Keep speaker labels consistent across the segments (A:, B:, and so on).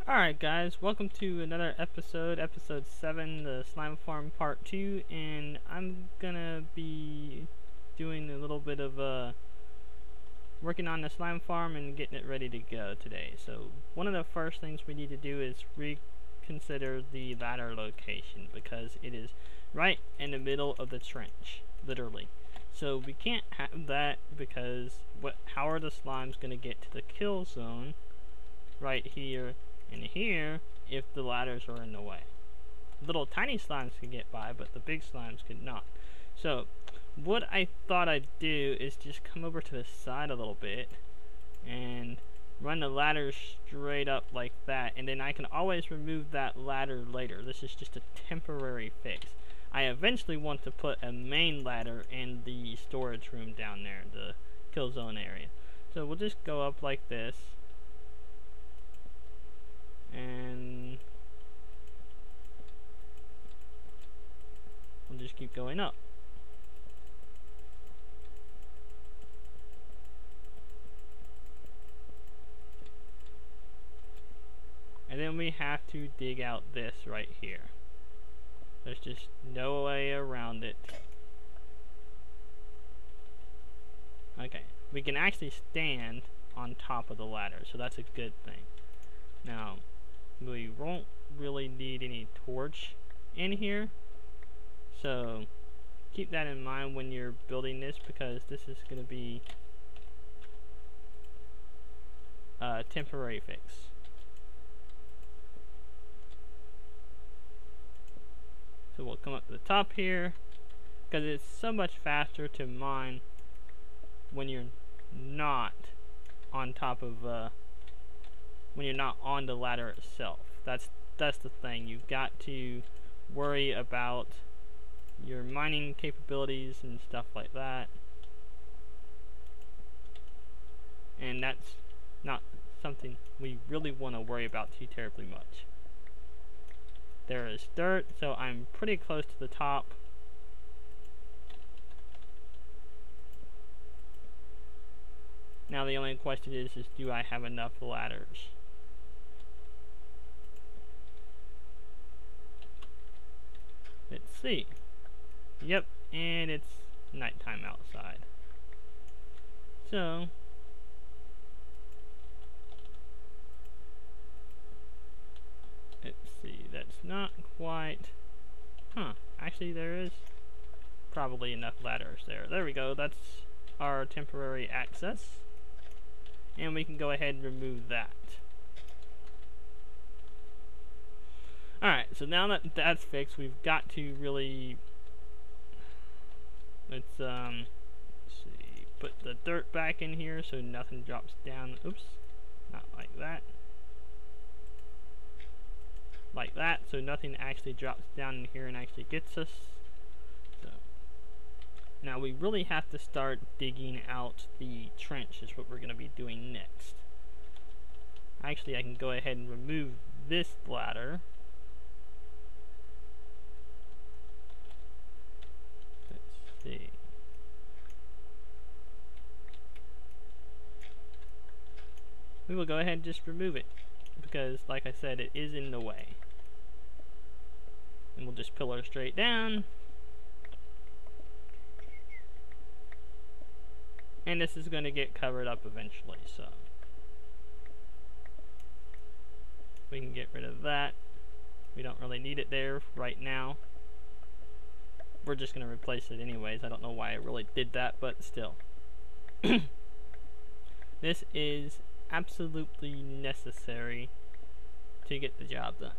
A: Alright guys, welcome to another episode 7, the Slime Farm Part 2, and I'm gonna be doing a little bit of working on the slime farm and getting it ready to go today. So one of the first things we need to do is reconsider the ladder location, because it is right in the middle of the trench, literally. So we can't have that, because how are the slimes gonna get to the kill zone right here and here if the ladders are in the way? Little tiny slimes can get by, but the big slimes could not. So what I thought I'd do is just come over to the side a little bit and run the ladder straight up like that, and then I can always remove that ladder later. This is just a temporary fix. I eventually want to put a main ladder in the storage room down there, the kill zone area. So we'll just go up like this, and we'll just keep going up. And then we have to dig out this right here. There's just no way around it. Okay, we can actually stand on top of the ladder, so that's a good thing. Now, we won't really need any torch in here, so keep that in mind when you're building this, because this is going to be a temporary fix. So we'll come up to the top here, because it's so much faster to mine when you're not on top of when you're not on the ladder itself. That's the thing. You've got to worry about your mining capabilities and stuff like that, and that's not something we really want to worry about too terribly much. There is dirt, so I'm pretty close to the top. Now the only question is do I have enough ladders? Let's see. Yep, and it's nighttime outside. So let's see, that's not quite, actually there is probably enough ladders there. There we go, that's our temporary access, and we can go ahead and remove that. Alright, so now that that's fixed, we've got to really, let's see, put the dirt back in here so nothing drops down. Oops, not like that. Like that, so nothing actually drops down in here and actually gets us. So now we really have to start digging out the trench, is what we're going to be doing next. Actually, I can go ahead and remove this ladder. Let's see. We will go ahead and just remove it, because like I said, it is in the way. And we'll just pillar straight down, and this is going to get covered up eventually, so we can get rid of that. We don't really need it there right now. We're just going to replace it anyways. I don't know why I really did that, but still. This is absolutely necessary to get the job done.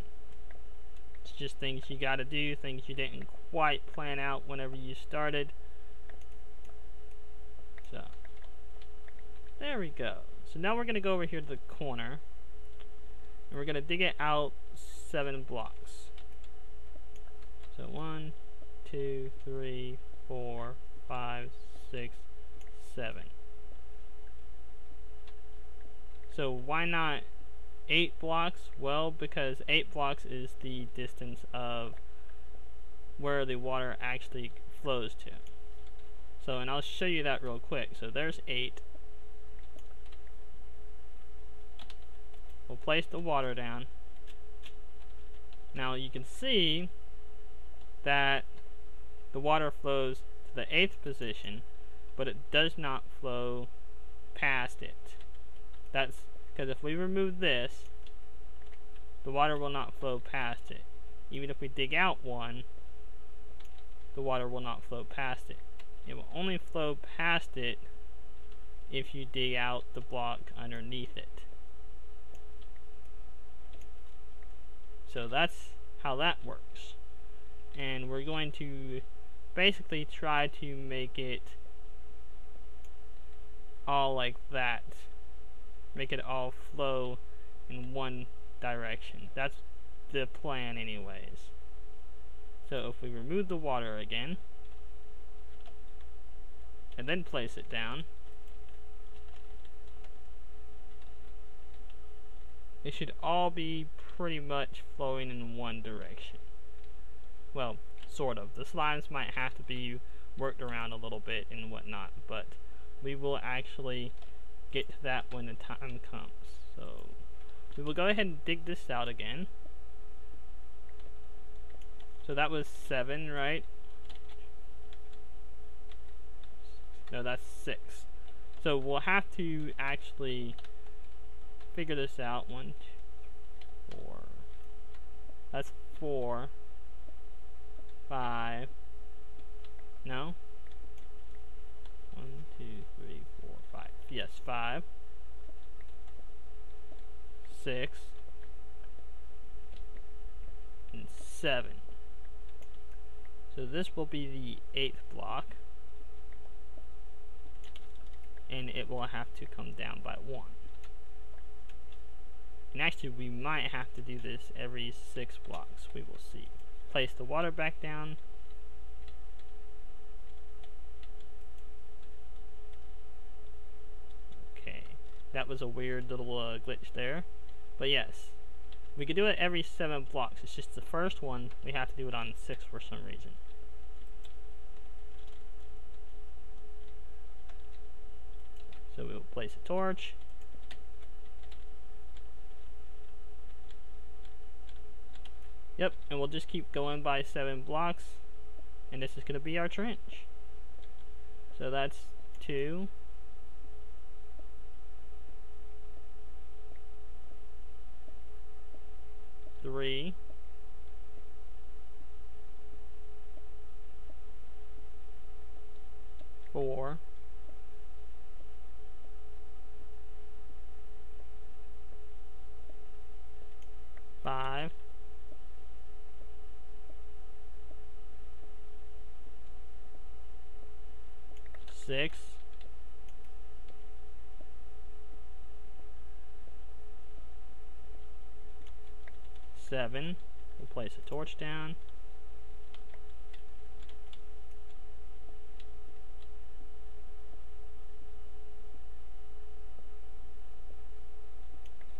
A: It's just things you gotta do, things you didn't quite plan out whenever you started. So there we go. So now we're gonna go over here to the corner, and we're gonna dig it out 7 blocks. So 1, 2, 3, 4, 5, 6, 7. So why not 8 blocks? Well, because 8 blocks is the distance of where the water actually flows to. So, and I'll show you that real quick. So there's 8. We'll place the water down. Now you can see that the water flows to the 8th position, but it does not flow past it. That's because if we remove this, the water will not flow past it. Even if we dig out one, the water will not flow past it. It will only flow past it if you dig out the block underneath it. So that's how that works. And we're going to basically try to make it all like that. Make it all flow in one direction. That's the plan anyways. So if we remove the water again, and then place it down, it should all be pretty much flowing in one direction. Well, sort of. The slimes might have to be worked around a little bit and whatnot, but we will actually get to that when the time comes. So we will go ahead and dig this out again. So that was 7, right? No, that's 6. So we'll have to actually figure this out. 1, 2, 4. That's 4. 5. No? 1, 2, 3, 4, 5. Yes, 5. 6. And 7. So this will be the 8th block. And it will have to come down by 1. And actually we might have to do this every 6 blocks. We will see. Place the water back down. Okay. That was a weird little glitch there. But yes. We could do it every 7 blocks. It's just the first one we have to do it on 6 for some reason. So we will place a torch. Yep, and we'll just keep going by 7 blocks, and this is going to be our trench. So that's 2. 3. 4. 5. 6. 7. We'll place a torch down.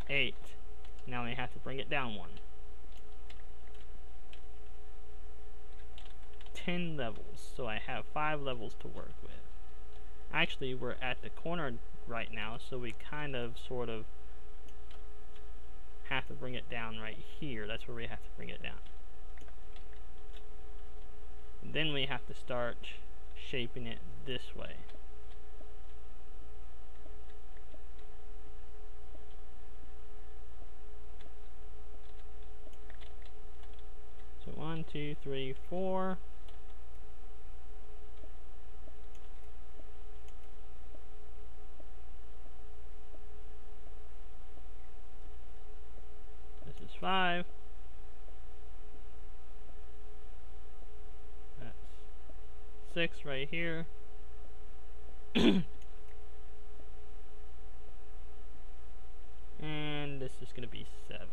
A: 8. Now we have to bring it down 1. 10 levels, so I have 5 levels to work with. Actually, we're at the corner right now, so we kind of, sort of, have to bring it down right here. That's where we have to bring it down. And then we have to start shaping it this way. So 1, 2, 3, 4. This is 5. That's 6 right here. And this is going to be 7.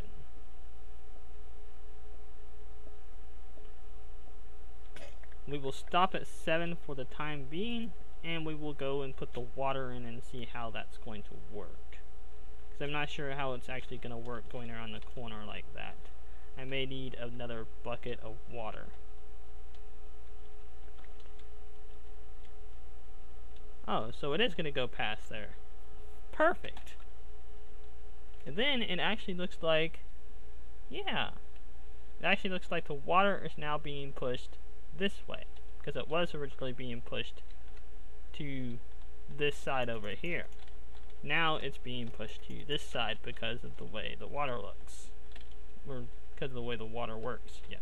A: We will stop at 7 for the time being, and we will go and put the water in and see how that's going to work. Because I'm not sure how it's actually going to work going around the corner like that. I may need another bucket of water. Oh, so it is going to go past there. Perfect. And then it actually looks like, yeah, it actually looks like the water is now being pushed this way, because it was originally being pushed to this side over here. Now it's being pushed to this side because of the way the water looks, or because of the way the water works. Yeah,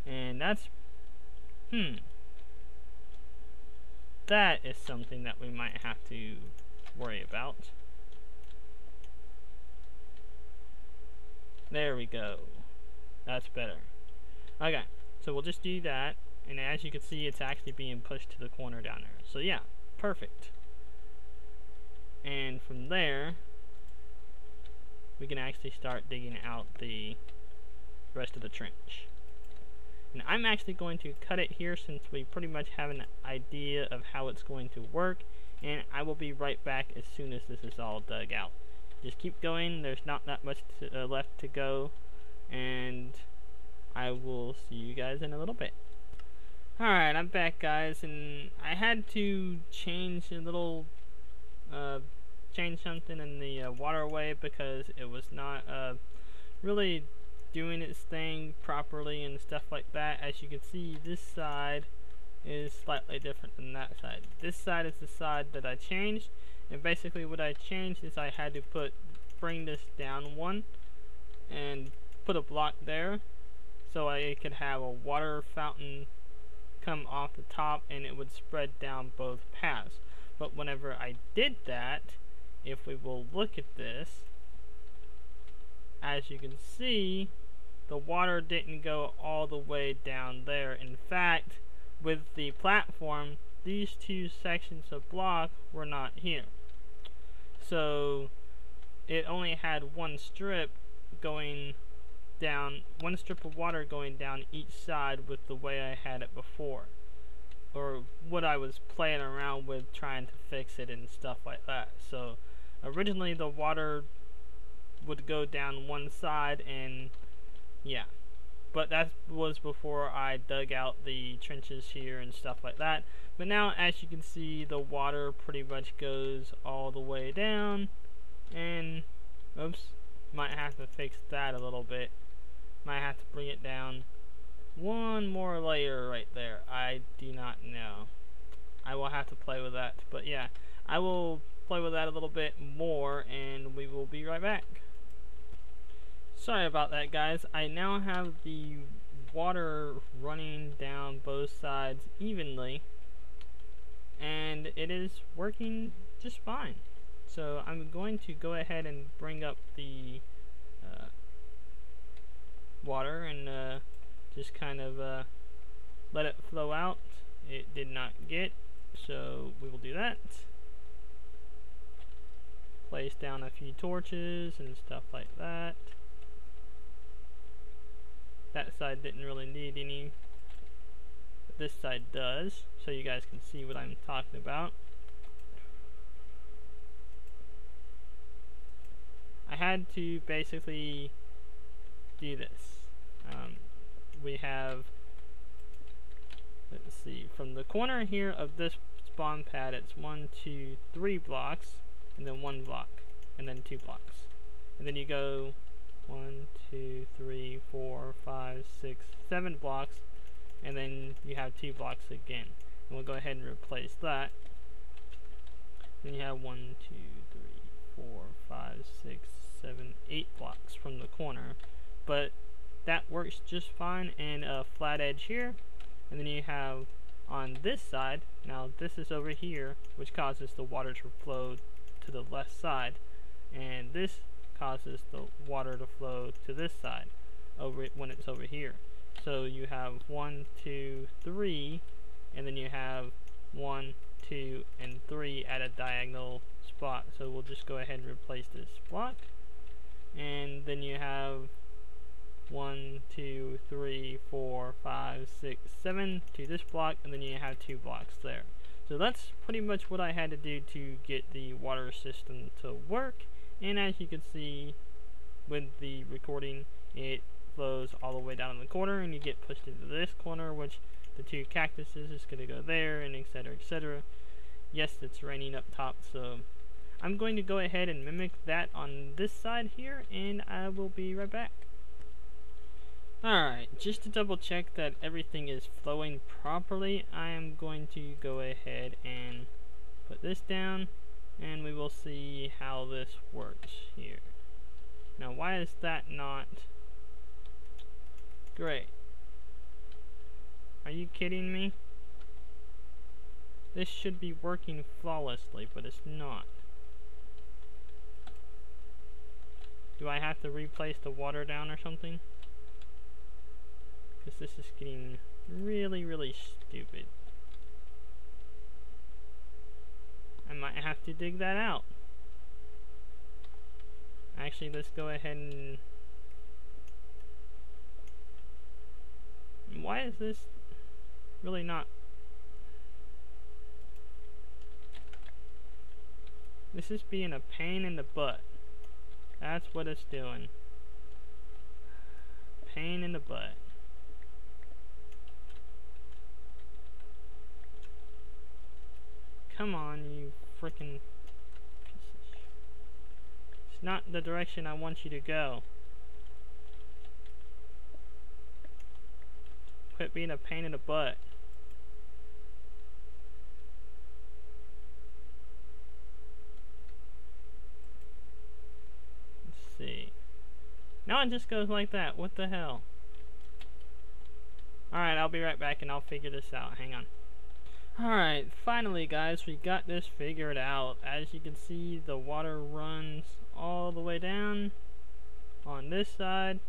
A: and that's that is something that we might have to worry about. There we go. That's better. Okay, so we'll just do that, and as you can see, it's actually being pushed to the corner down there. So yeah, perfect. And from there, we can actually start digging out the rest of the trench. And I'm actually going to cut it here since we pretty much have an idea of how it's going to work, and I will be right back as soon as this is all dug out. Just keep going, there's not that much left to go, and I will see you guys in a little bit. Alright, I'm back, guys, and I had to change a little, change something in the waterway because it was not really doing its thing properly and stuff like that. As you can see, this side is slightly different than that side. This side is the side that I changed, and basically what I changed is I had to bring this down one and put a block there so I could have a water fountain come off the top and it would spread down both paths. But whenever I did that, if we will look at this, as you can see, the water didn't go all the way down there. In fact, with the platform, these two sections of block were not here. So it only had one strip going down, one strip of water going down each side with the way I had it before, or what I was playing around with trying to fix it and stuff like that. So originally the water would go down one side, and yeah, but that was before I dug out the trenches here and stuff like that. But now, as you can see, the water pretty much goes all the way down, and oops, might have to fix that a little bit. Might have to bring it down one more layer right there. I do not know. I will have to play with that, but yeah, I will play with that a little bit more, and we will be right back. Sorry about that, guys. I now have the water running down both sides evenly, and it is working just fine. So I'm going to go ahead and bring up the water and just kind of let it flow out. It did not get, so we will do that. Place down a few torches and stuff like that. That side didn't really need any, but this side does, so you guys can see what I'm talking about. I had to basically do this. We have, let's see, from the corner here of this spawn pad, it's 1, 2, 3 blocks, and then 1 block, and then 2 blocks. And then you go 1, 2, 3, 4, 5, 6, 7 blocks, and then you have 2 blocks again. And we'll go ahead and replace that. Then you have 1, 2, 3, 4, 5, 6, 7, 8 blocks from the corner. But that works just fine, and a flat edge here. And then you have on this side, now this is over here, which causes the water to flow to the left side, and this causes the water to flow to this side over when it's over here. So you have 1, 2, 3, and then you have 1, 2, and 3 at a diagonal spot. So we'll just go ahead and replace this block, and then you have 1, 2, 3, 4, 5, 6, 7 to this block, and then you have 2 blocks there. So that's pretty much what I had to do to get the water system to work. And as you can see with the recording, it flows all the way down in the corner, and you get pushed into this corner, which the 2 cactuses is going to go there, and etc, etc. Yes, it's raining up top, so I'm going to go ahead and mimic that on this side here, and I will be right back. Alright, just to double check that everything is flowing properly, I am going to go ahead and put this down, and we will see how this works here. Now, why is that not great? Are you kidding me? This should be working flawlessly, but it's not. Do I have to replace the water down or something? Because this is getting really, really stupid. I might have to dig that out. Actually, let's go ahead and... Why is this really not... This is being a pain in the butt. That's what it's doing. Pain in the butt. Come on, you frickin' piece of shit. It's not the direction I want you to go. Quit being a pain in the butt. Let's see. Now it just goes like that. What the hell? Alright, I'll be right back and I'll figure this out. Hang on. Alright, finally guys, we got this figured out. As you can see, the water runs all the way down on this side.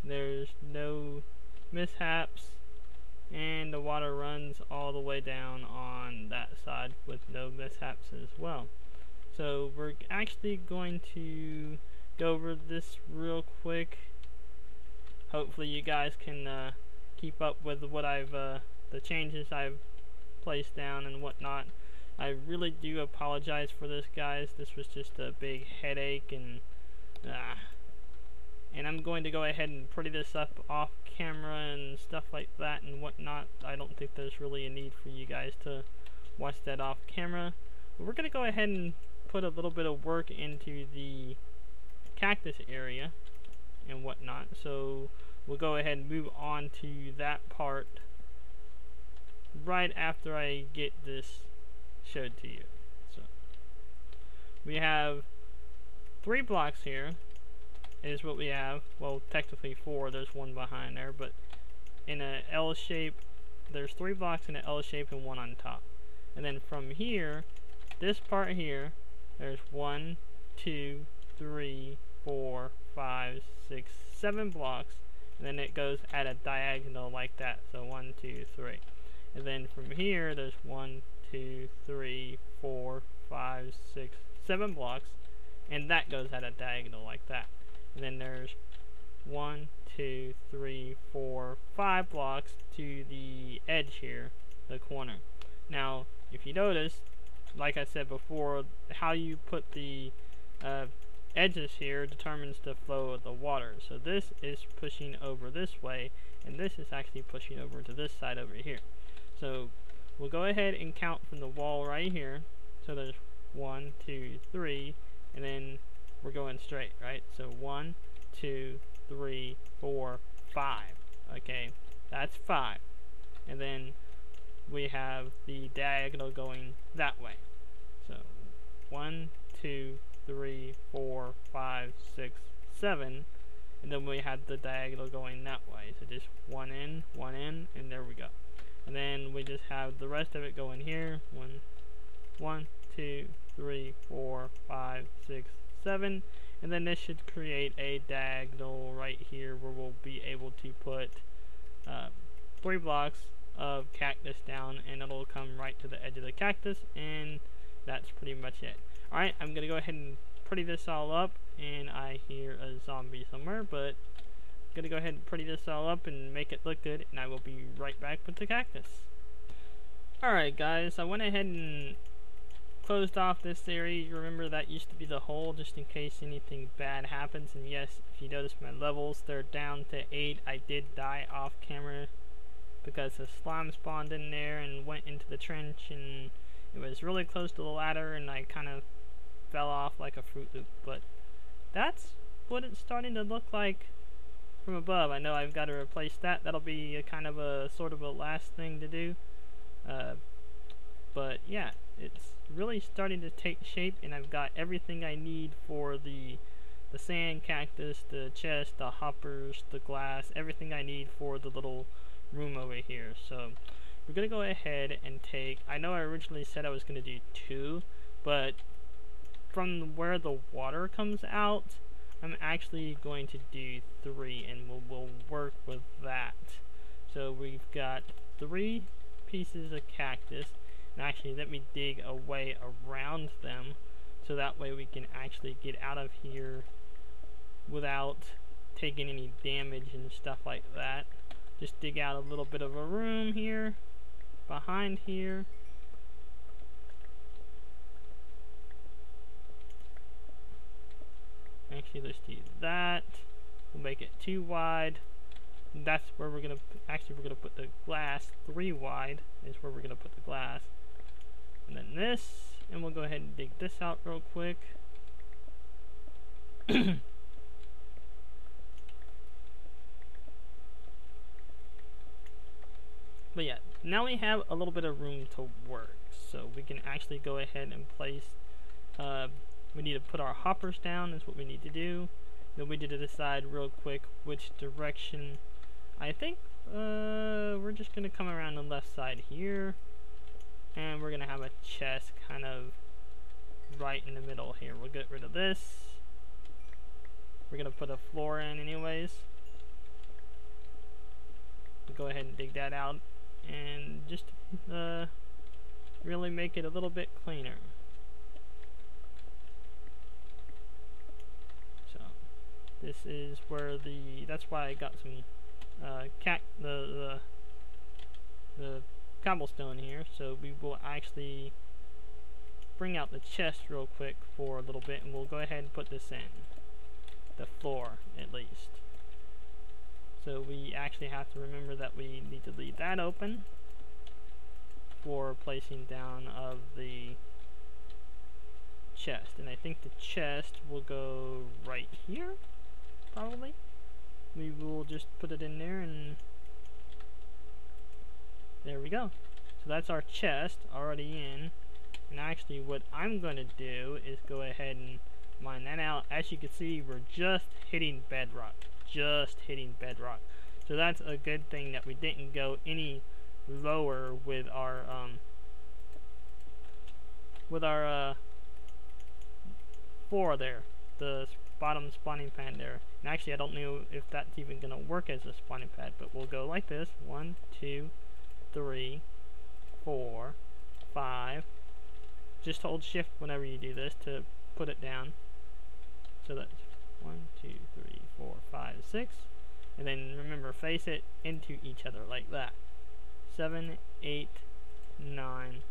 A: There's no mishaps, and the water runs all the way down on that side with no mishaps as well. So we're actually going to go over this real quick. Hopefully you guys can keep up with what the changes I've placed down and whatnot. I really do apologize for this, guys. This was just a big headache, and I'm going to go ahead and pretty this up off camera and stuff like that and whatnot. I don't think there's really a need for you guys to watch that off camera. But we're going to go ahead and put a little bit of work into the cactus area and whatnot. So we'll go ahead and move on to that part right after I get this showed to you. So we have 3 blocks here is what we have. Well, technically 4, there's one behind there, but in a L shape, there's 3 blocks in an L shape and 1 on top. And then from here, this part here, there's 1, 2, 3, 4, 5, 6, 7 blocks, and then it goes at a diagonal like that. So 1, 2, 3. And then from here, there's 1, 2, 3, 4, 5, 6, 7 blocks, and that goes at a diagonal like that. And then there's 1, 2, 3, 4, 5 blocks to the edge here, the corner. Now, if you notice, like I said before, how you put the edges here determines the flow of the water. So this is pushing over this way, and this is actually pushing over to this side over here. So we'll go ahead and count from the wall right here. So there's 1, 2, 3, and then we're going straight, right? So 1, 2, 3, 4, 5. Okay, that's 5. And then we have the diagonal going that way. So 1, 2, 3, 4, 5, 6, 7. And then we have the diagonal going that way. So just one in, and there we go. And then we just have the rest of it going here. 1, 2, 3, 4, 5, 6, 7. And then this should create a diagonal right here where we'll be able to put 3 blocks of cactus down, and it'll come right to the edge of the cactus, and that's pretty much it. Alright, I'm going to go ahead and pretty this all up, and I hear a zombie somewhere, but I'm going to go ahead and pretty this all up and make it look good, and I will be right back with the cactus. Alright guys, I went ahead and closed off this area. You remember that used to be the hole just in case anything bad happens, and yes, if you notice my levels, they're down to 8. I did die off camera because the slime spawned in there and went into the trench, and it was really close to the ladder, and I kind of fell off like a Fruit Loop. But that's what it's starting to look like from above. I know I've got to replace that. That'll be a kind of a sort of a last thing to do. But yeah, it's really starting to take shape, and I've got everything I need for the sand cactus, the chest, the hoppers, the glass, everything I need for the little room over here. So we're gonna go ahead and take, I know I originally said I was gonna do 2, but from where the water comes out, I'm actually going to do 3, and we'll work with that. So we've got 3 pieces of cactus, and actually let me dig a way around them so that way we can actually get out of here without taking any damage and stuff like that. Just dig out a little bit of a room here, behind here. Actually, let's do that. We'll make it 2 wide. And that's where we're gonna, actually we're gonna put the glass 3 wide is where we're gonna put the glass. And then this, and we'll go ahead and dig this out real quick. But yeah, now we have a little bit of room to work, so we can actually go ahead and place, we need to put our hoppers down is what we need to do. Then we need to decide real quick which direction. I think we're just going to come around the left side here, and we're going to have a chest kind of right in the middle here. We'll get rid of this. We're going to put a floor in anyways. We'll go ahead and dig that out and just really make it a little bit cleaner. So this is where that's why I got some the cobblestone here. So we will actually bring out the chest real quick for a little bit, and we'll go ahead and put this in the floor at least. So we actually have to remember that we need to leave that open for placing down of the chest. And I think the chest will go right here, probably. We will just put it in there, and there we go. So that's our chest already in. And actually what I'm going to do is go ahead and mine that out. As you can see, we're just hitting bedrock. So that's a good thing that we didn't go any lower with our floor there, the bottom spawning pad there. And actually I don't know if that's even gonna work as a spawning pad, but we'll go like this: 1, 2, 3, 4, 5. Just hold shift whenever you do this to put it down. So that's 1, 2, 3, 4, 5, 6, and then remember, face it into each other like that. 7, 8, 9,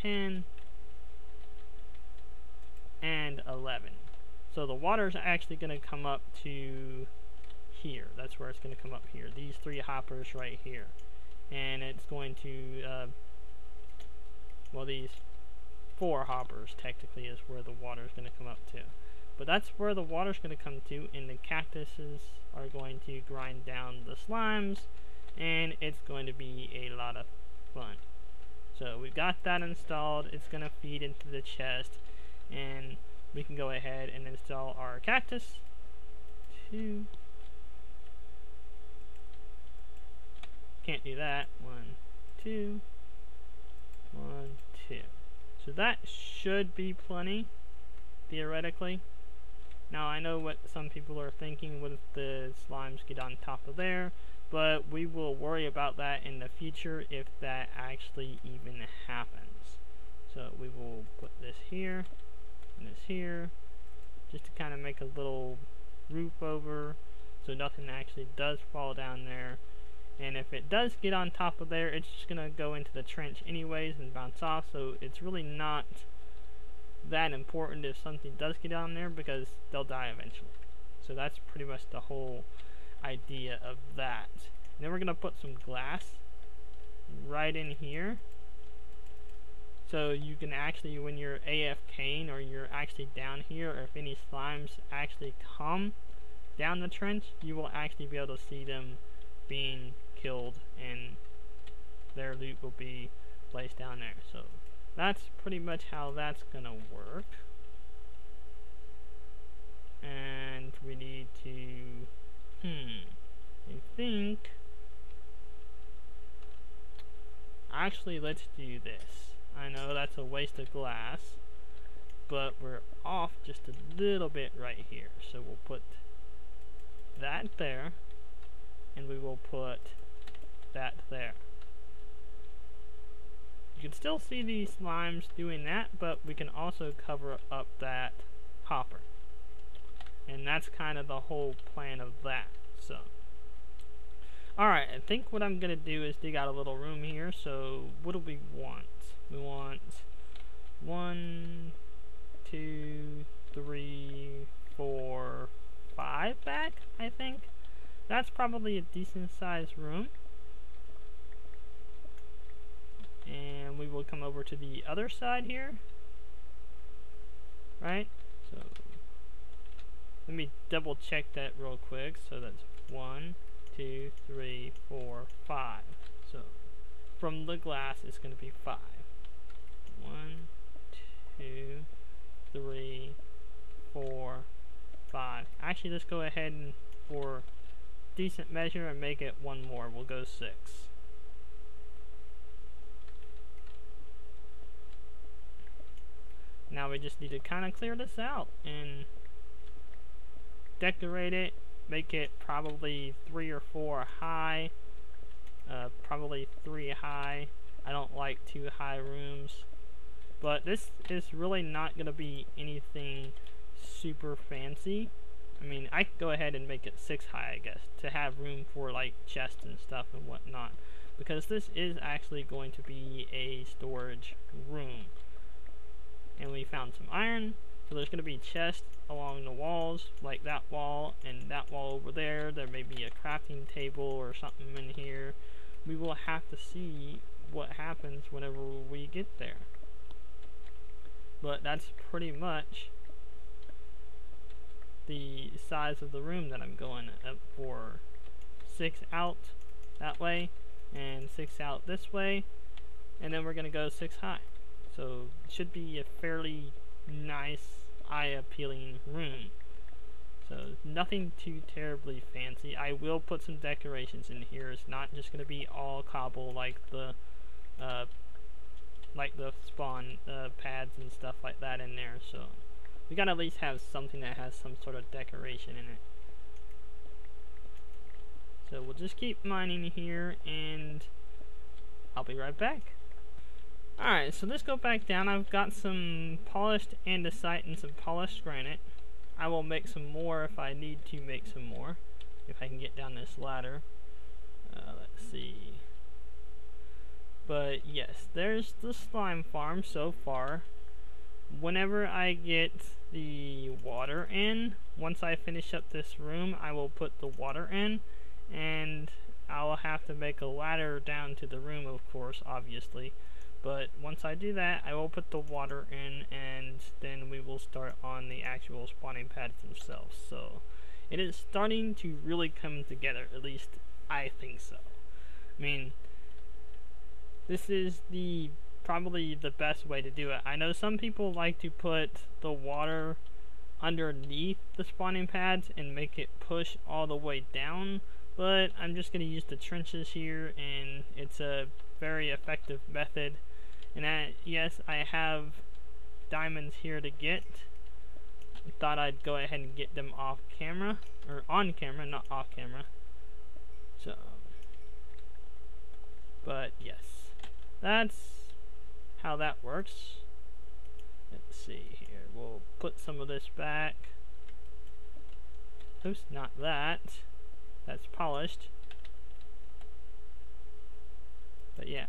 A: 10, and 11. So the water's actually going to come up to here. That's where it's going to come up here. These 3 hoppers right here, and it's going to well, these 4 hoppers technically is where the water's going to come up to. But that's where the water's going to come to, and the cactuses are going to grind down the slimes, and it's going to be a lot of fun. So we've got that installed. It's going to feed into the chest, and we can go ahead and install our cactus. 2. Can't do that. 1, 2. 1, 2. So that should be plenty, theoretically. Now I know what some people are thinking, what if the slimes get on top of there, but we will worry about that in the future if that actually even happens. So we will put this here and this here, just to kind of make a little roof over so nothing actually does fall down there. And if it does get on top of there, it's just gonna go into the trench anyways and bounce off, so it's really not that important if something does get on there, because they'll die eventually. So that's pretty much the whole idea of that. And then we're gonna put some glass right in here, so you can actually, when you're AFKing or you're actually down here, or if any slimes actually come, down the trench, you will actually be able to see them being killed, and their loot will be placed down there. So that's pretty much how that's gonna work. And we need to, I think, actually let's do this. I know that's a waste of glass, but we're off just a little bit right here. So we'll put that there, and we will put that there. You can still see these slimes doing that, but we can also cover up that hopper. And that's kind of the whole plan of that. So, alright, I think what I'm going to do is dig out a little room here. So, what do we want? We want 1, 2, 3, 4, 5 back, I think. That's probably a decent sized room. And we will come over to the other side here. Right? So, let me double check that real quick. So that's 1, 2, 3, 4, 5. So from the glass it's going to be 5. 1, 2, 3, 4, 5. Actually, let's go ahead and for decent measure and make it one more. We'll go 6. Now we just need to kind of clear this out and decorate it, make it probably 3 or 4 high, probably 3 high. I don't like too high rooms, but this is really not going to be anything super fancy. I mean, I could go ahead and make it 6 high, I guess, to have room for like chests and stuff and whatnot, because this is actually going to be a storage room. And we found some iron, so there's going to be chests along the walls, like that wall and that wall over there. There may be a crafting table or something in here. We will have to see what happens whenever we get there. But that's pretty much the size of the room that I'm going up for. 6 out that way, and 6 out this way, and then we're going to go 6 high. So it should be a fairly nice, eye-appealing room. So spawn too terribly fancy. I will put some decorations in here. It's not just going to be all cobble like the spawn pads and stuff like that in there. So we gotta at least have something that has some sort of decoration in it. So we'll just keep mining here, and I'll be right back. Alright, so let's go back down. I've got some polished andesite and some polished granite. I will make some more if I need to make some more, if I can get down this ladder. Let's see. But yes, there's the slime farm so far. Whenever I get the water in, once I finish up this room, I will put the water in, and I'll have to make a ladder down to the room, of course, obviously. But once I do that, I will put the water in, and then we will start on the actual spawning pads themselves. So it is starting to really come together, at least I think so. I mean, this is probably the best way to do it. I know some people like to put the water underneath the spawning pads and make it push all the way down, but I'm just going to use the trenches here, and it's a very effective method. And yes, I have diamonds here to get. I thought I'd go ahead and get them off camera, or on camera, not off camera. So, but yes, that's how that works. Let's see here. We'll put some of this back. Oops, not that. That's polished. But yeah,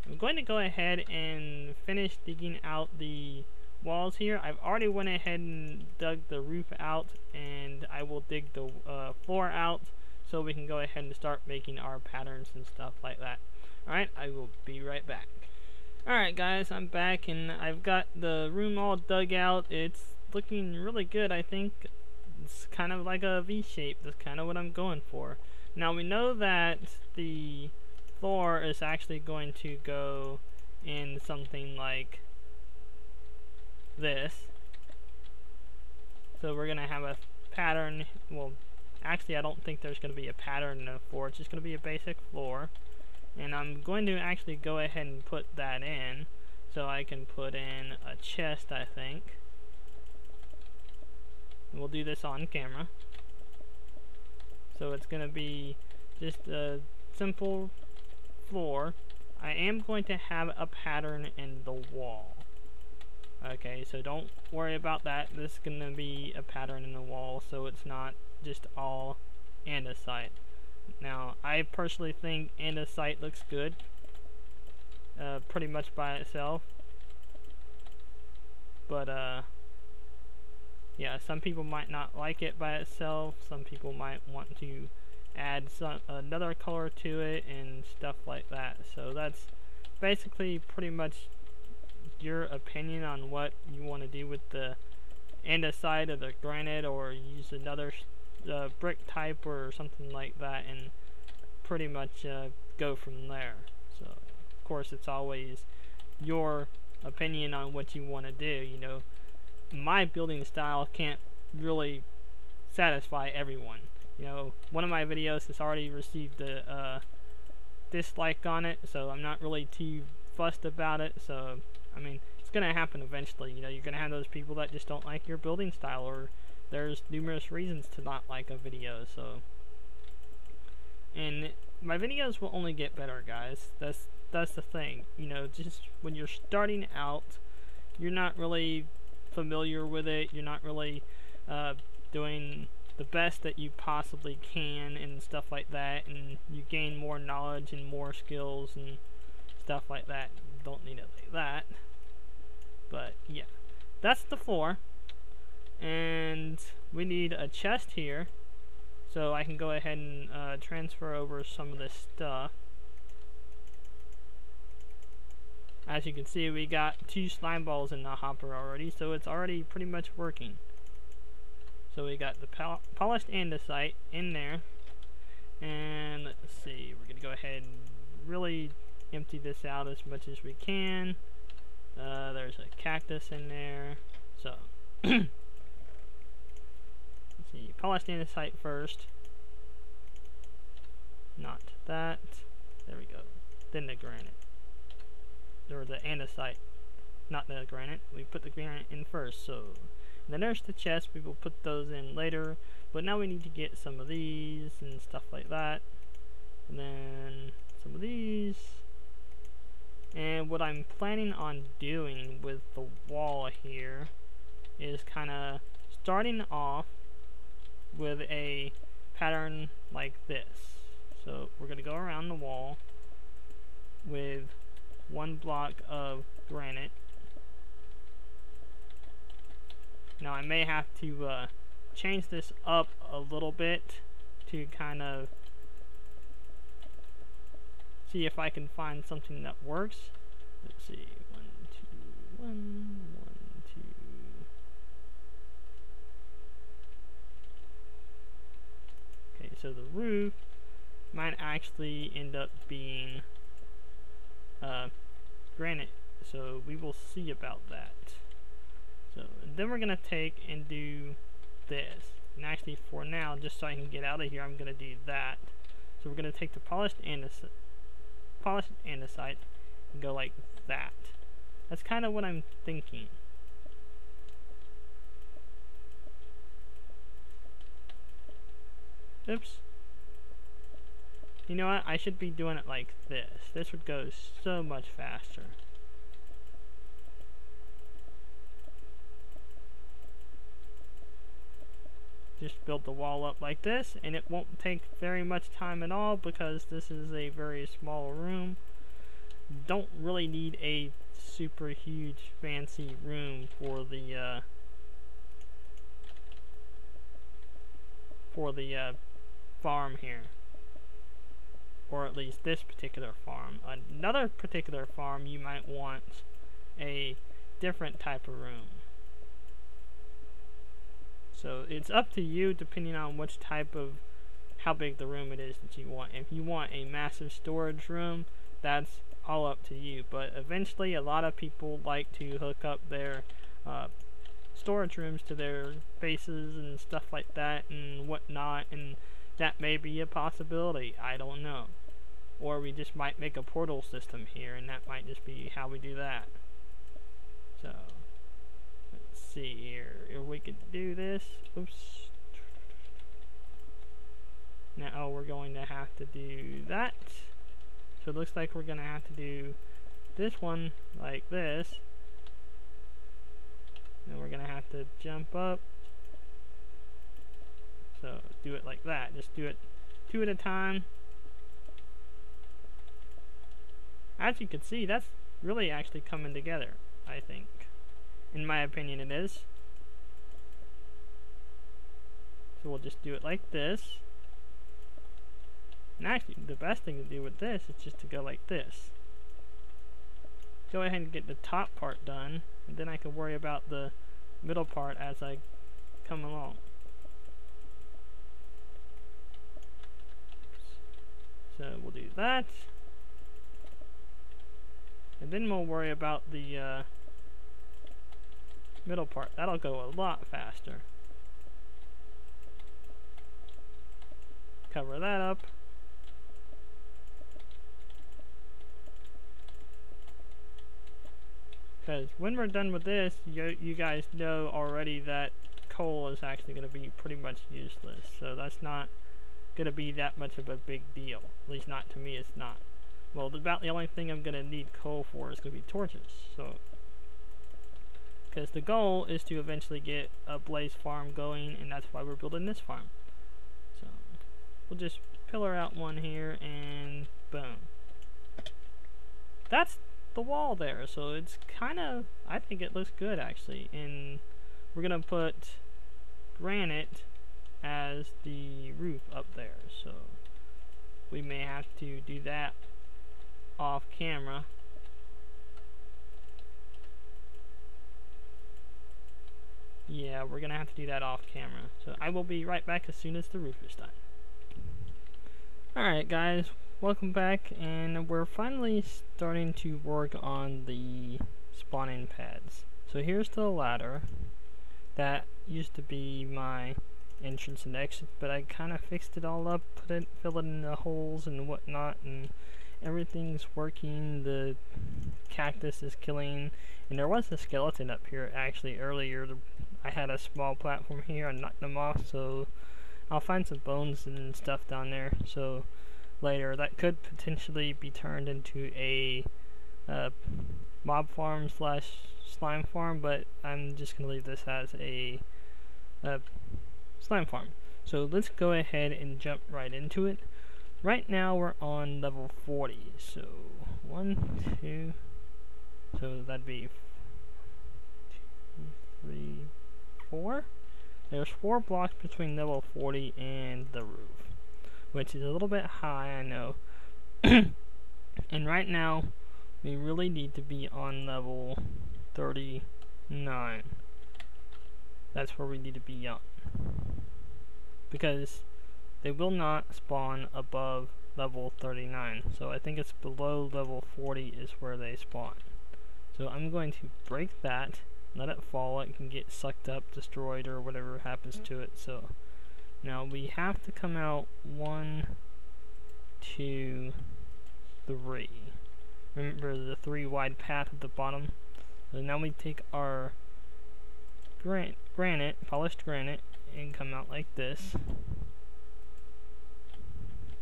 A: I'm going to go ahead and finish digging out the walls here. I've already went ahead and dug the roof out, and I will dig the floor out so we can go ahead and start making our patterns and stuff like that. Alright, I will be right back. Alright guys, I'm back, and I've got the room all dug out. It's looking really good. I think it's kind of like a V shape. That's kind of what I'm going for. Now we know that the floor is actually going to go in something like this. So we're gonna have a pattern. Well, actually I don't think there's gonna be a pattern in the floor. It's just gonna be a basic floor. And I'm going to actually go ahead and put that in, so I can put in a chest, I think. And we'll do this on camera. So it's going to be just a simple floor. I am going to have a pattern in the wall. Okay, so don't worry about that. This is going to be a pattern in the wall, so it's not just all andesite. Now, I personally think andesite looks good, pretty much by itself. But, yeah, some people might not like it by itself. Some people might want to add another color to it and stuff like that. So that's basically pretty much your opinion on what you want to do with the andesite or the granite, or use another brick type or something like that, and pretty much go from there. So of course it's always your opinion on what you want to do. You know, my building style can't really satisfy everyone. You know, one of my videos has already received a dislike on it, so I'm not really too fussed about it. So I mean, it's gonna happen eventually. You know, you're gonna have those people that just don't like your building style, or there's numerous reasons to not like a video. So, and my videos will only get better, guys. That's the thing. You know, just when you're starting out, you're not really familiar with it. You're not really doing the best that you possibly can and stuff like that, and you gain more knowledge and more skills and stuff like that. You don't need it like that. But yeah, that's the floor. And we need a chest here, so I can go ahead and transfer over some of this stuff. As you can see, we got 2 slime balls in the hopper already, so it's already pretty much working. So we got the polished andesite in there, and let's see, we're gonna go ahead and really empty this out as much as we can. There's a cactus in there, so see, polished andesite first. Not that. There we go. Then the granite. Or the andesite. Not the granite. We put the granite in first. So, and then there's the chest. We will put those in later. But now we need to get some of these and stuff like that. And then some of these. And what I'm planning on doing with the wall here is kind of starting off with a pattern like this. So we're going to go around the wall with 1 block of granite. Now I may have to change this up a little bit to kind of see if I can find something that works. Let's see, 1, 2, 1, 1, 2. Okay, so the roof might actually end up being granite, so we will see about that. So then we're gonna take and do this, and actually for now, just so I can get out of here, I'm gonna do that. So we're gonna take the polished andesite and go like that. That's kind of what I'm thinking. Oops. You know what? I should be doing it like this. This would go so much faster. Just build the wall up like this, and it won't take very much time at all because this is a very small room. Don't really need a super huge fancy room for the farm here, or at least this particular farm. Another particular farm, you might want a different type of room. So it's up to you depending on which type of, how big the room it is that you want. If you want a massive storage room, that's all up to you. But eventually a lot of people like to hook up their storage rooms to their bases and stuff like that and whatnot, and that may be a possibility. I don't know. Or we just might make a portal system here, and that might just be how we do that. So let's see here. If we could do this. Oops. Now we're going to have to do that. So it looks like we're going to have to do this one like this. And we're going to have to jump up. So do it like that. Just do it 2 at a time. As you can see, that's really actually coming together, I think. In my opinion, it is. So we'll just do it like this. And actually, the best thing to do with this is just to go like this. Go ahead and get the top part done, and then I can worry about the middle part as I come along. So we'll do that. And then we'll worry about the middle part. That'll go a lot faster. Cover that up. Because when we're done with this, you guys know already that coal is actually going to be pretty much useless. So that's not going to be that much of a big deal. At least not to me, it's not. Well, about the only thing I'm going to need coal for is going to be torches. So, because the goal is to eventually get a blaze farm going, and that's why we're building this farm. So, we'll just pillar out one here, and boom. That's the wall there, so it's kind of, I think it looks good actually. And we're going to put granite as the roof up there, so we may have to do that off camera. Yeah, we're gonna have to do that off camera, so I will be right back as soon as the roof is done. Alright guys, welcome back, and we're finally starting to work on the spawning pads. So here's the ladder. That used to be my entrance and exit, but I kind of fixed it all up, filled in the holes and whatnot, and everything's working. The cactus is killing, and there was a skeleton up here actually earlier. I had a small platform here, I knocked them off, so I'll find some bones and stuff down there, so later that could potentially be turned into a mob farm slash slime farm, but I'm just gonna leave this as a slime farm. So let's go ahead and jump right into it. Right now we're on level 40, so 1, 2, so that'd be 2, 3, 4. There's 4 blocks between level 40 and the roof, which is a little bit high, I know. And right now we really need to be on level 39. That's where we need to be on, because they will not spawn above level 39. So I think it's below level 40 is where they spawn. So I'm going to break that, let it fall. It can get sucked up, destroyed, or whatever happens to it. So now we have to come out 1, 2, 3. Remember the 3 wide path at the bottom. So now we take our granite, polished granite, and come out like this.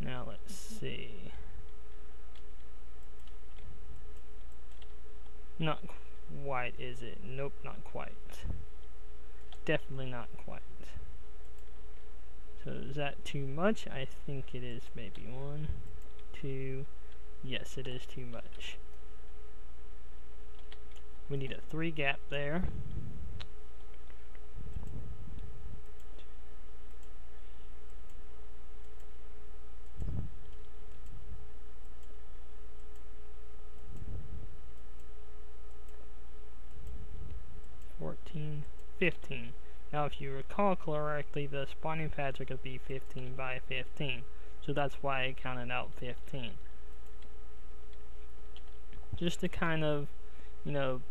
A: Now let's see. Not quite, is it? Nope, not quite. Definitely not quite. So is that too much? I think it is maybe 1, 2. Yes, it is too much. We need a 3 gap there. $14, $15. Now if you recall correctly, the spawning pads are going to be 15 by 15. So that's why I counted out 15. Just to kind of, you know,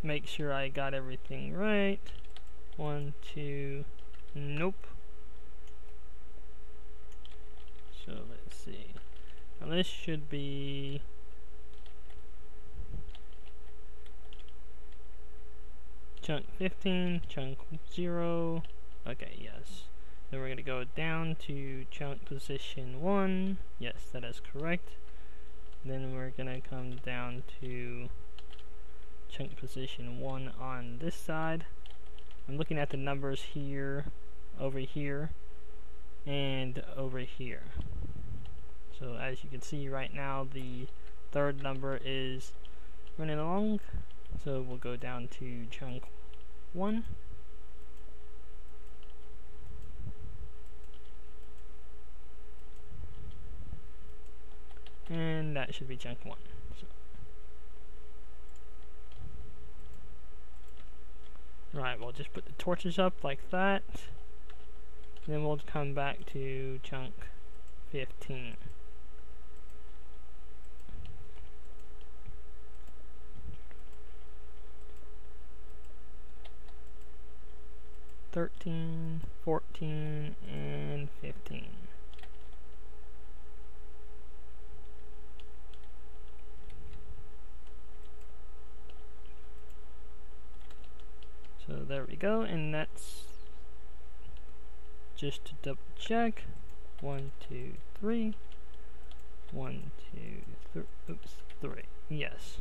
A: make sure I got everything right. 1, 2, nope. So let's see. Now this should be chunk 15, chunk 0. Okay, yes. Then we're going to go down to chunk position 1. Yes, that is correct. Then we're going to come down to chunk position 1 on this side. I'm looking at the numbers here, over here, and over here. So as you can see right now, the third number is running along. So we'll go down to chunk 1. And that should be chunk 1. So. Right, we'll just put the torches up like that. Then we'll come back to chunk 15. $13, $14, and $15. So there we go, and that's just to double check. 1, 2, 3. 1, 2, 3. Oops, 3. Yes.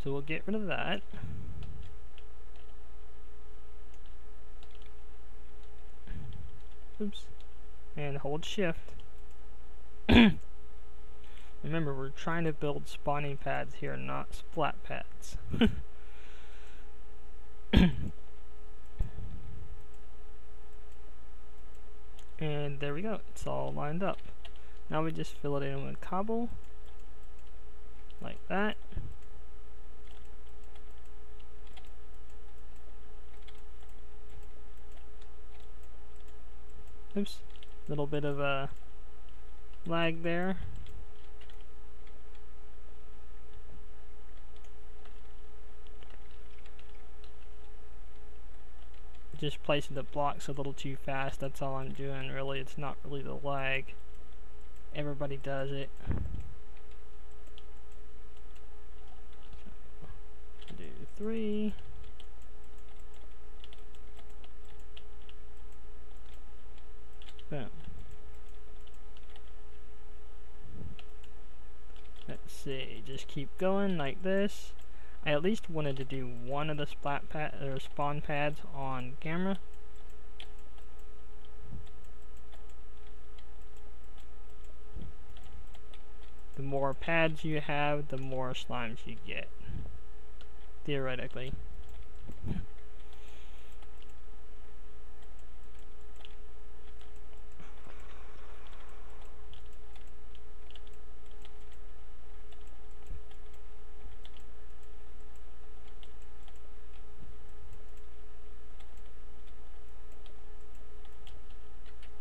A: So we'll get rid of that. Oops. And hold shift. Remember, we're trying to build spawning pads here, not splat pads. And there we go, it's all lined up. Now we just fill it in with cobble, like that. Oops, little bit of a lag there. Just placing the blocks a little too fast, that's all I'm doing really. It's not really the lag. Everybody does it. So, do 3. Boom. Let's see, just keep going like this. I at least wanted to do one of the splat pad or spawn pads on camera. The more pads you have, the more slimes you get. Theoretically.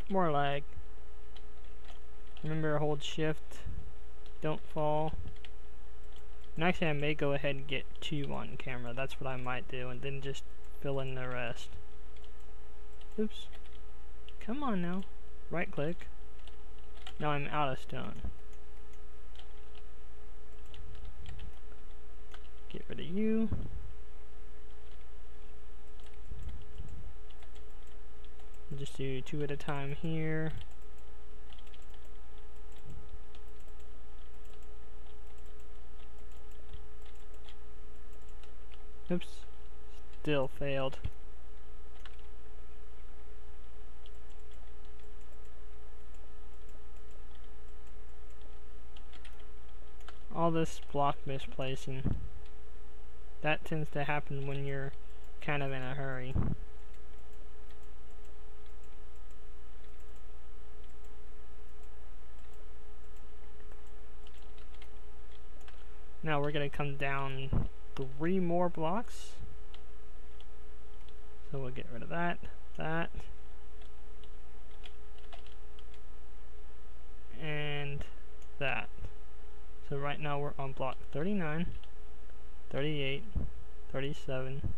A: More lag. Remember, hold shift. Don't fall. And actually, I may go ahead and get 2 on camera. That's what I might do, and then just fill in the rest. Oops. Come on now. Right click. Now I'm out of stone. Get rid of you. We'll just do 2 at a time here. Oops. Still failed. All this block misplacing. That tends to happen when you're kind of in a hurry. Now we're going to come down 3 more blocks. So we'll get rid of that, and that. So right now we're on block 39, 38, 37,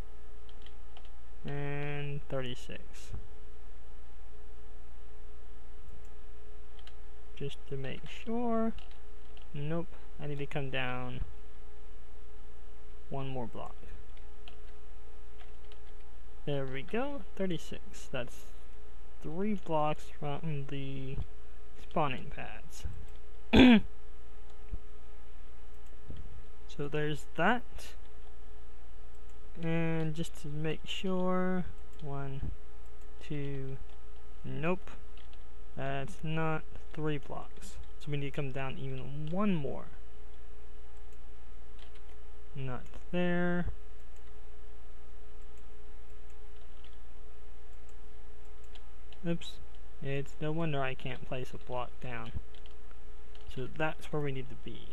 A: and 36. Just to make sure. Nope, I need to come down one more block. There we go, 36. That's 3 blocks from the spawning pads. So there's that. And just to make sure, 1, 2, nope, that's not 3 blocks. So we need to come down even one more. Not there. Oops, it's no wonder I can't place a block down. So that's where we need to be.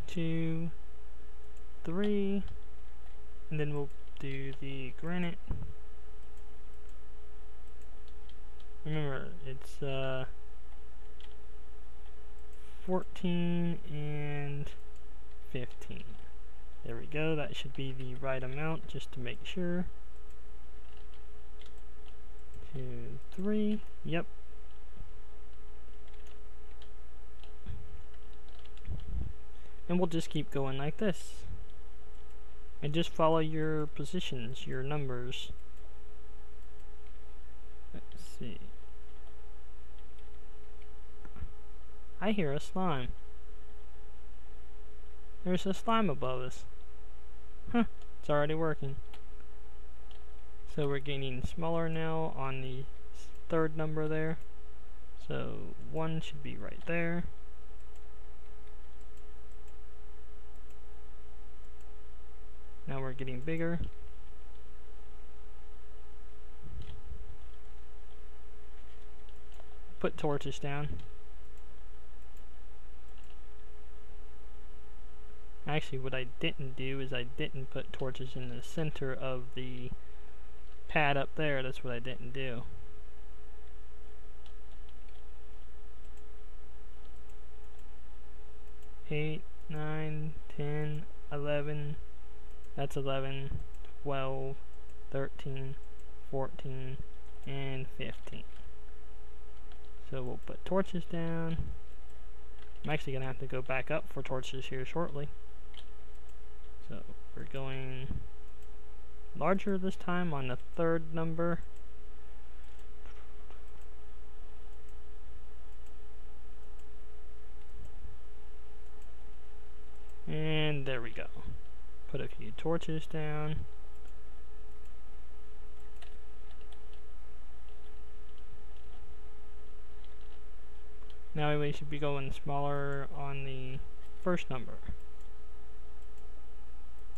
A: 2, 3, and then we'll do the granite. Remember, it's 14 and 15. There we go, that should be the right amount, just to make sure. 2, 3, yep. And we'll just keep going like this. And just follow your positions, your numbers. Let's see. I hear a slime. There's a slime above us. Huh, it's already working. So we're getting smaller now on the 3rd number there. So 1 should be right there. Now we're getting bigger. Put torches down. Actually, what I didn't do is I didn't put torches in the center of the pad up there. That's what I didn't do. Eight, 9, 10, 11. That's 11, 12, 13, 14, and 15. So we'll put torches down. I'm actually going to have to go back up for torches here shortly. So we're going larger this time on the 3rd number. And there we go. Put a few torches down. Now we should be going smaller on the 1st number.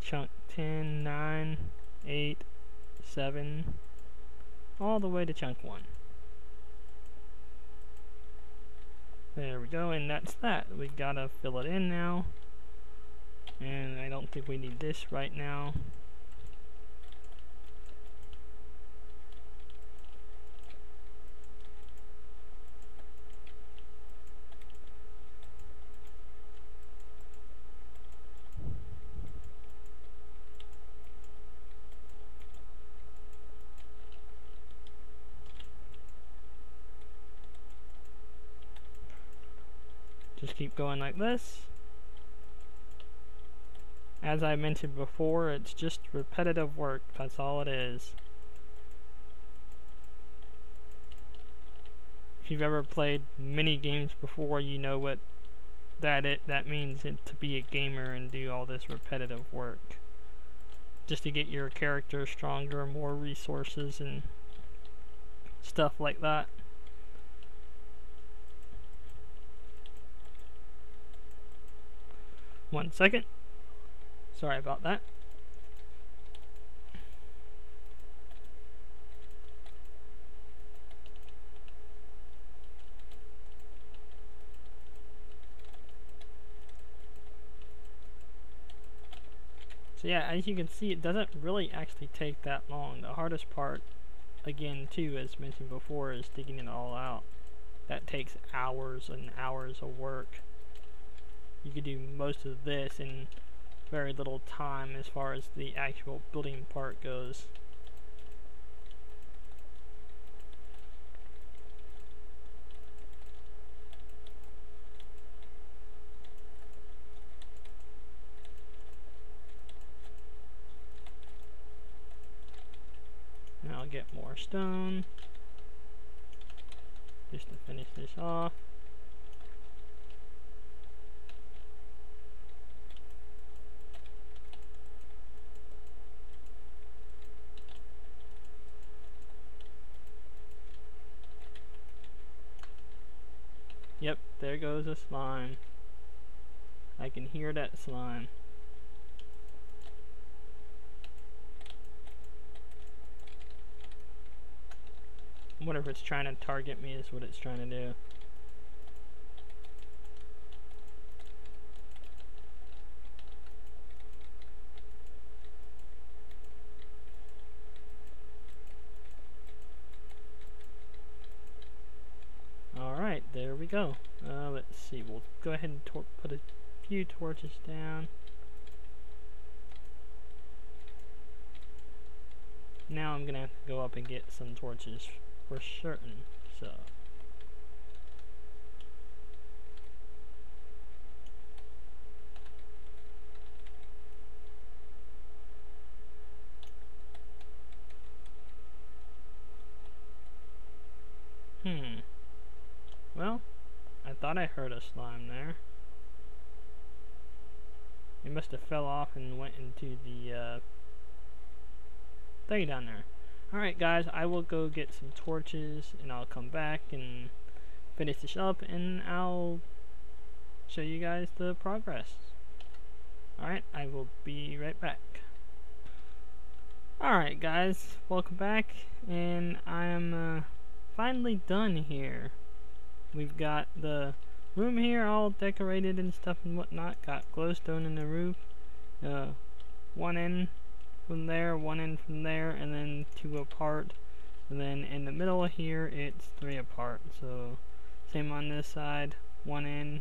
A: Chunk 10, 9, 8, 7, all the way to chunk 1. There we go, and that's that. We gotta fill it in now. And I don't think we need this right now. Just keep going like this. As I mentioned before, it's just repetitive work, that's all it is. If you've ever played mini games before, you know what that means to be a gamer and do all this repetitive work. Just to get your character stronger, more resources and stuff like that. One second. Sorry about that. So yeah, as you can see, it doesn't really actually take that long. The hardest part, again too, as mentioned before, is digging it all out. That takes hours and hours of work. You could do most of this in very little time as far as the actual building part goes. Now I'll get more stone just to finish this off. Yep, there goes the slime. I can hear that slime. I wonder if it's trying to target me is what it's trying to do. Alright, there we go. Let's see, we'll go ahead and put a few torches down. Now I'm gonna have to go up and get some torches for certain, so. Well, I thought I heard a slime there. It must have fell off and went into the thing down there. Alright guys, I will go get some torches and I'll come back and finish this up and I'll show you guys the progress. Alright, I will be right back. Alright guys, welcome back, and I'm finally done here. We've got the room here all decorated and stuff and whatnot. Got glowstone in the roof. One end from there, one end from there, and then two apart. And then in the middle here, it's three apart. So same on this side. One end,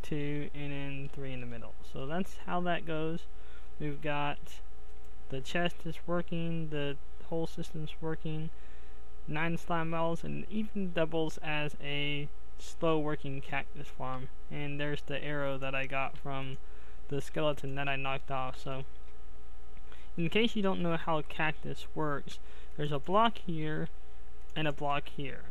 A: two, and then three in the middle. So that's how that goes. We've got the chest is working, the whole system's working. 9 slime balls, and even doubles as a slow working cactus farm. And there's the arrow that I got from the skeleton that I knocked off. So in case you don't know how cactus works, there's a block here and a block here.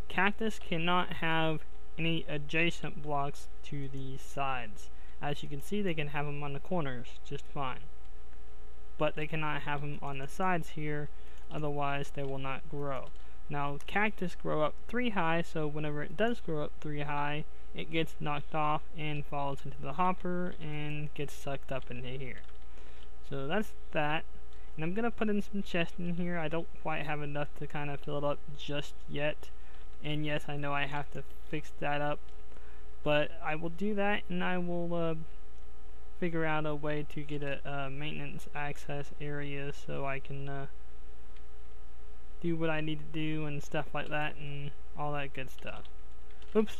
A: Cactus cannot have any adjacent blocks to the sides. As you can see, they can have them on the corners just fine, but they cannot have them on the sides here, otherwise they will not grow. Now cactus grow up 3 high, so whenever it does grow up 3 high, it gets knocked off and falls into the hopper and gets sucked up into here. So that's that. And I'm gonna put in some chests in here. I don't quite have enough to kind of fill it up just yet. And yes, I know I have to fix that up, but I will do that, and I will figure out a way to get a maintenance access area so I can do what I need to do and stuff like that and all that good stuff. Oops,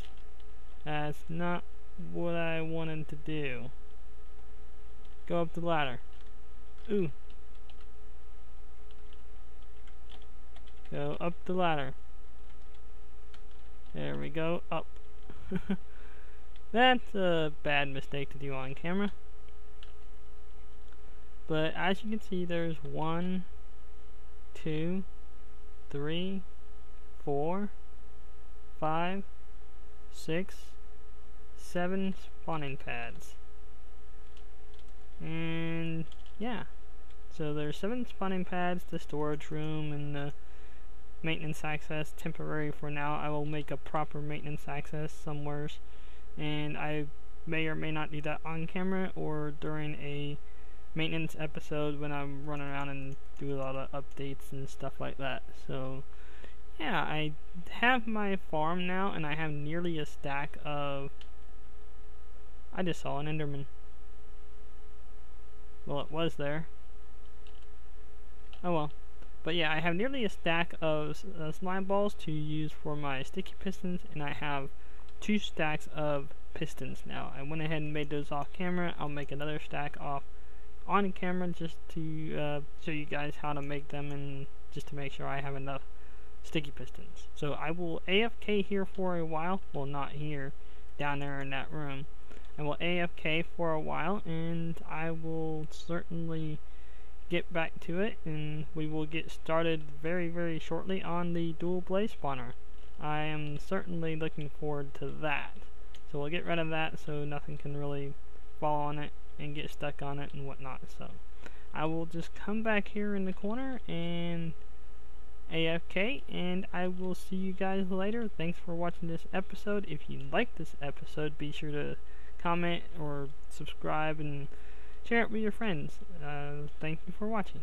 A: that's not what I wanted to do. Go up the ladder. Ooh. Go up the ladder. There we go, up. That's a bad mistake to do on camera. But as you can see, there's 1, 2, 3, 4, 5, 6, 7 spawning pads. And yeah, so there's 7 spawning pads, the storage room, and the maintenance access temporary for now. I will make a proper maintenance access somewheres, and I may or may not do that on camera or during a maintenance episode when I'm running around and do a lot of updates and stuff like that. So yeah, I have my farm now, and I have nearly a stack of... I just saw an Enderman. Well, it was there. Oh well. But yeah, I have nearly a stack of slime balls to use for my sticky pistons, and I have 2 stacks of pistons now. I went ahead and made those off camera. I'll make another stack off on camera just to show you guys how to make them, and just to make sure I have enough sticky pistons. So I will AFK here for a while. Well, not here, down there in that room. I will AFK for a while, and I will certainly get back to it, and we will get started very shortly on the dual blaze spawner. I am certainly looking forward to that. So we'll get rid of that so nothing can really fall on it and get stuck on it and whatnot. So I will just come back here in the corner and AFK, and I will see you guys later. Thanks for watching this episode. If you like this episode, be sure to comment or subscribe and share it with your friends. Thank you for watching.